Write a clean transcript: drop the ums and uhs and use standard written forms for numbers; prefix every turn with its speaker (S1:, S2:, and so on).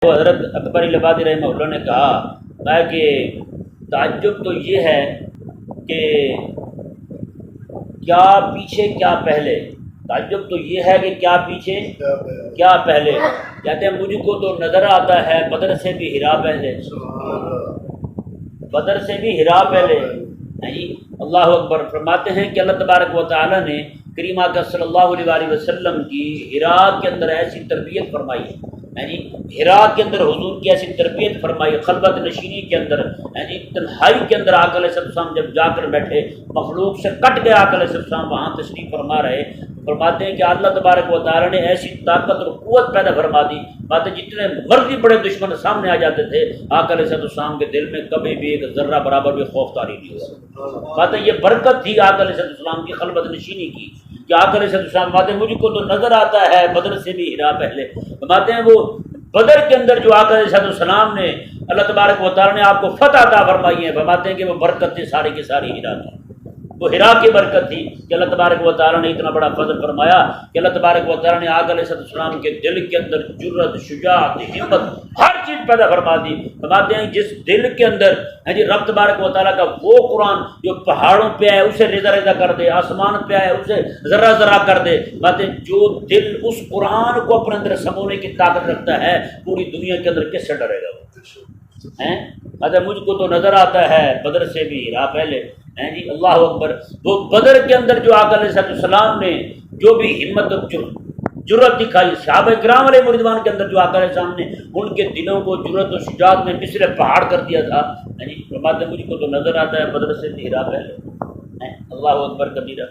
S1: حضرت اکبر الہبادی رحمہ اللہ نے کہا کہ تعجب تو یہ ہے کہ کیا پیچھے کیا پہلے، تعجب تو یہ ہے کہ کیا پیچھے کیا پہلے۔ کہتے ہیں مجھ کو تو نظر آتا ہے بدر سے بھی ہرا پہلے، بدر سے بھی ہرا پہلے۔ جی اللہ اکبر۔ فرماتے ہیں کہ اللہ تبارک و تعالی نے کریم آقا صلی اللہ علیہ وآلہ وسلم کی ہرا کے اندر ایسی تربیت فرمائی ہے جی، ہرا کے اندر حضور کی ایسی تربیت فرمائی، خلوت نشینی کے اندر جی، تنہائی کے اندر آقا علیہ السلام جب جا کر بیٹھے، مخلوق سے کٹ گئے آقا علیہ السلام وہاں تشریف فرما رہے۔ فرماتے ہیں کہ اللہ تبارک و تعالی نے ایسی طاقت اور قوت پیدا فرما دی، باتیں جتنے مرضی بڑے دشمن سامنے آ جاتے تھے، آقا علیہ السلام کے دل میں کبھی بھی ایک ذرہ برابر بھی خوف طاری نہیں ہوا۔ باتیں یہ برکت تھی آقا علیہ السلام کی خلوت نشینی کی کہ آقا علیہ السلام باتیں مجھ کو تو نظر آتا ہے بدر سے بھی ہرا پہلے۔ فرماتے ہیں وہ بدر کے اندر جو آقا علیہ السلام نے اللہ تبارک و تعالی نے آپ کو فتح عطا فرمائی ہے، فرماتے ہیں کہ وہ برکت تھی ساری کی ساری ہرا کی، وہ ہرا کی برکت تھی کہ اللہ تبارک و تعالی نے اتنا بڑا فضل فرمایا کہ اللہ تبارک و تعالی نے آقا علیہ السلام کے دل کے اندر جرأت، شجاعت، ہمت، ہر چیز پیدا فرما دی۔ فرماتے ہیں جس دل کے اندر جی رب تبارک و تعالیٰ کا وہ قرآن جو پہاڑوں پہ آئے اسے ریزہ ریزہ کر دے، آسمان پہ آئے اسے ذرہ ذرہ کر دے۔ باتیں جو دل اس قرآن کو اپنے اندر سمونے کی طاقت رکھتا ہے، پوری دنیا کے اندر کس سے ڈرے گا وہ؟ مجھ کو تو نظر آتا ہے بدر سے بھی ہرا پہلے ہیں جی، اللہ اکبر۔ وہ بدر کے اندر جو آقا علیہ السلام نے جو بھی ہمت اور جرأت دکھائی، صحابہ کرام علیہ رضوان کے اندر جو آقا علیہ السلام نے ان کے دلوں کو جرأت و شجاعت میں مثل پہاڑ کر دیا تھا جی، فرماتے مجھ کو تو نظر آتا ہے بدر سے بھی ہرا پہلے۔ اللہ اکبر کبیرہ۔